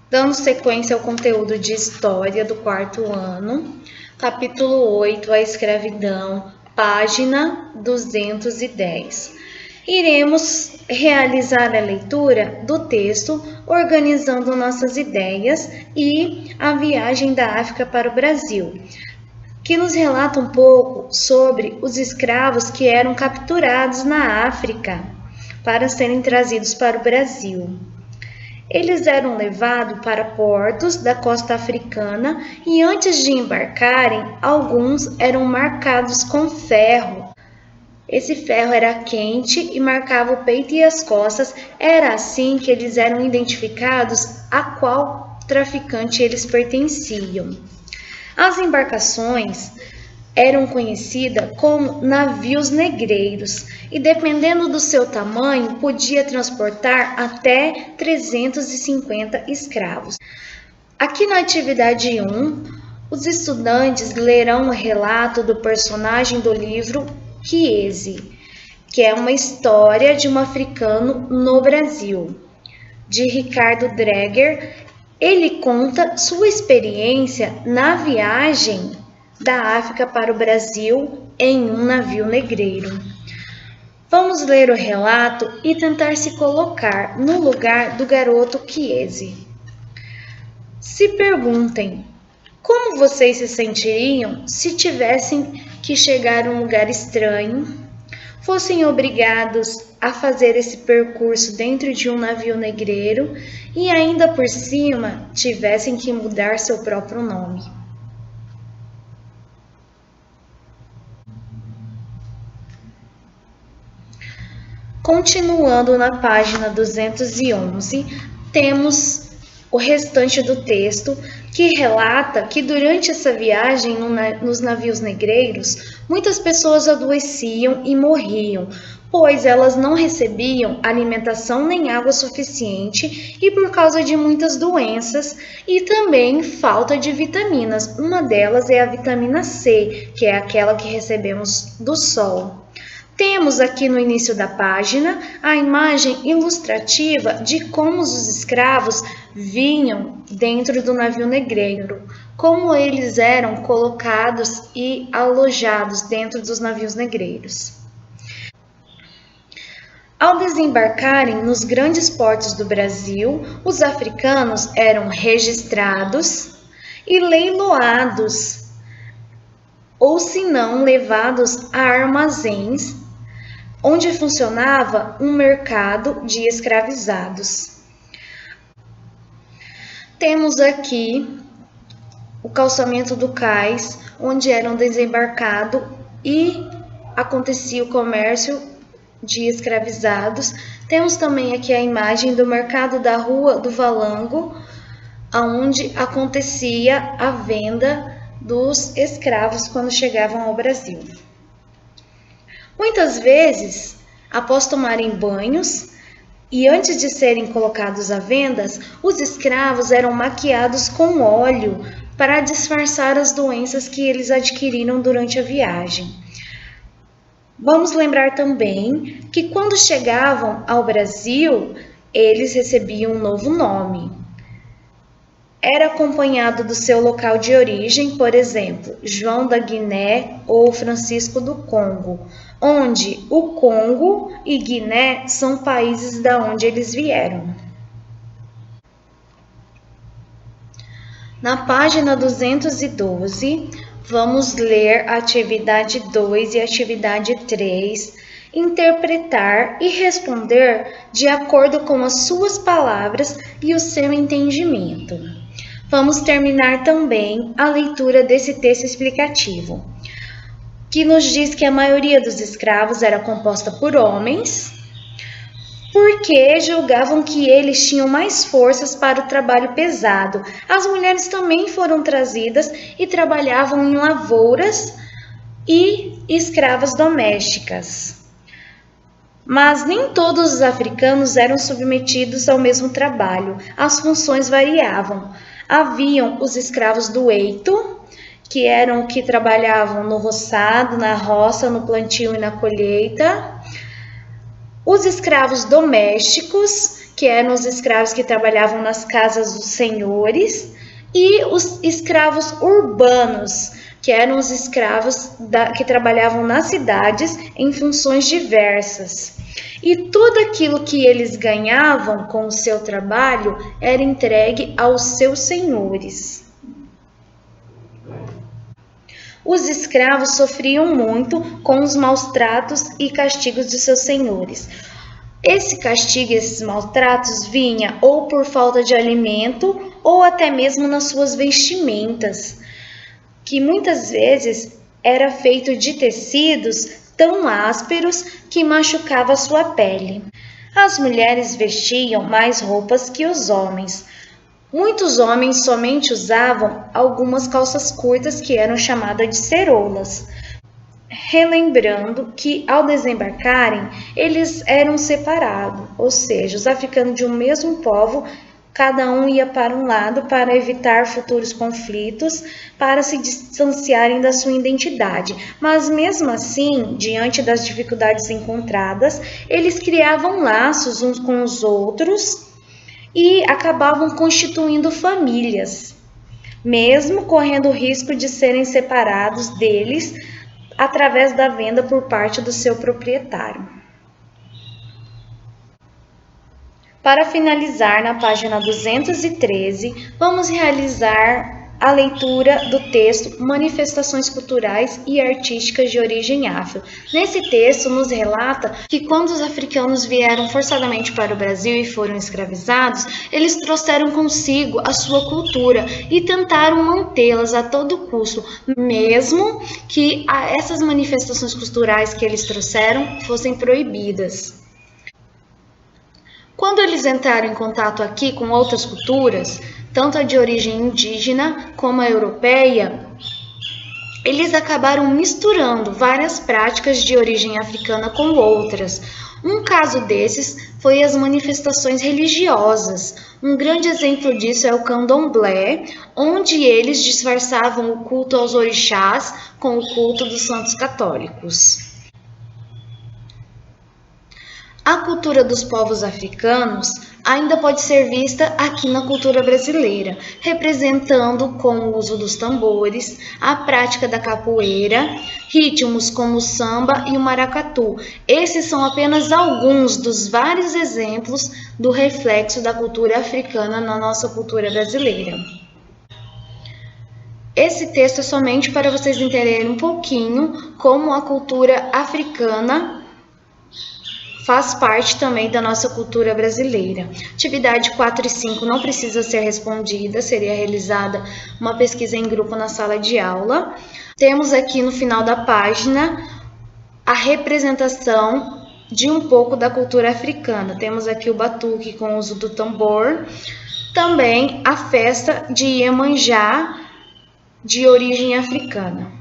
Dando sequência ao conteúdo de História do quarto ano, capítulo 8, a escravidão, página 210. Iremos realizar a leitura do texto, organizando nossas ideias e a viagem da África para o Brasil, que nos relata um pouco sobre os escravos que eram capturados na África para serem trazidos para o Brasil. Eles eram levados para portos da costa africana e antes de embarcarem, alguns eram marcados com ferro. Esse ferro era quente e marcava o peito e as costas. Era assim que eles eram identificados a qual traficante eles pertenciam. As embarcações eram conhecidas como navios negreiros e, dependendo do seu tamanho, podia transportar até 350 escravos. Aqui na atividade 1, os estudantes lerão o relato do personagem do livro Kiese, que é uma história de um africano no Brasil, de Ricardo Dreger. Ele conta sua experiência na viagem da África para o Brasil em um navio negreiro. Vamos ler o relato e tentar se colocar no lugar do garoto Kiese. Se perguntem, como vocês se sentiriam se tivessem que chegar a um lugar estranho, fossem obrigados a fazer esse percurso dentro de um navio negreiro e ainda por cima tivessem que mudar seu próprio nome? Continuando na página 211, temos o restante do texto, que relata que durante essa viagem nos navios negreiros, muitas pessoas adoeciam e morriam, pois elas não recebiam alimentação nem água suficiente e por causa de muitas doenças e também falta de vitaminas. Uma delas é a vitamina C, que é aquela que recebemos do sol. Temos aqui no início da página a imagem ilustrativa de como os escravos vinham dentro do navio negreiro, como eles eram colocados e alojados dentro dos navios negreiros. Ao desembarcarem nos grandes portos do Brasil, os africanos eram registrados e leiloados, ou se não levados a armazéns onde funcionava um mercado de escravizados. Temos aqui o calçamento do cais, onde eram desembarcados e acontecia o comércio de escravizados. Temos também aqui a imagem do mercado da Rua do Valango, onde acontecia a venda dos escravos quando chegavam ao Brasil. Muitas vezes, após tomarem banhos e antes de serem colocados à venda, os escravos eram maquiados com óleo para disfarçar as doenças que eles adquiriram durante a viagem. Vamos lembrar também que quando chegavam ao Brasil, eles recebiam um novo nome. Era acompanhado do seu local de origem, por exemplo, João da Guiné ou Francisco do Congo, onde o Congo e Guiné são países da onde eles vieram. Na página 212, vamos ler a atividade 2 e a atividade 3, interpretar e responder de acordo com as suas palavras e o seu entendimento. Vamos terminar também a leitura desse texto explicativo, que nos diz que a maioria dos escravos era composta por homens, porque julgavam que eles tinham mais forças para o trabalho pesado. As mulheres também foram trazidas e trabalhavam em lavouras e escravas domésticas. Mas nem todos os africanos eram submetidos ao mesmo trabalho, as funções variavam. Haviam os escravos do eito, que eram que trabalhavam no roçado, na roça, no plantio e na colheita. Os escravos domésticos, que eram os escravos que trabalhavam nas casas dos senhores, e os escravos urbanos, que eram os escravos que trabalhavam nas cidades em funções diversas. E tudo aquilo que eles ganhavam com o seu trabalho era entregue aos seus senhores. Os escravos sofriam muito com os maus tratos e castigos de seus senhores. Esse castigo e esses maltratos vinha ou por falta de alimento ou até mesmo nas suas vestimentas, que muitas vezes era feito de tecidos tão ásperos que machucava a sua pele. As mulheres vestiam mais roupas que os homens. Muitos homens somente usavam algumas calças curtas que eram chamadas de ceroulas. Relembrando que ao desembarcarem, eles eram separados, ou seja, os africanos de um mesmo povo, cada um ia para um lado para evitar futuros conflitos, para se distanciarem da sua identidade. Mas mesmo assim, diante das dificuldades encontradas, eles criavam laços uns com os outros e acabavam constituindo famílias, mesmo correndo o risco de serem separados deles através da venda por parte do seu proprietário. Para finalizar, na página 213, vamos realizar a leitura do texto Manifestações Culturais e Artísticas de Origem Afro. Nesse texto nos relata que quando os africanos vieram forçadamente para o Brasil e foram escravizados, eles trouxeram consigo a sua cultura e tentaram mantê-las a todo custo, mesmo que essas manifestações culturais que eles trouxeram fossem proibidas. Quando eles entraram em contato aqui com outras culturas, tanto a de origem indígena como a europeia, eles acabaram misturando várias práticas de origem africana com outras. Um caso desses foi as manifestações religiosas. Um grande exemplo disso é o candomblé, onde eles disfarçavam o culto aos orixás com o culto dos santos católicos. A cultura dos povos africanos ainda pode ser vista aqui na cultura brasileira, representando com o uso dos tambores, a prática da capoeira, ritmos como o samba e o maracatu. Esses são apenas alguns dos vários exemplos do reflexo da cultura africana na nossa cultura brasileira. Esse texto é somente para vocês entenderem um pouquinho como a cultura africana faz parte também da nossa cultura brasileira. Atividade 4 e 5 não precisa ser respondida, seria realizada uma pesquisa em grupo na sala de aula. Temos aqui no final da página a representação de um pouco da cultura africana. Temos aqui o batuque com o uso do tambor, também a festa de Iemanjá de origem africana.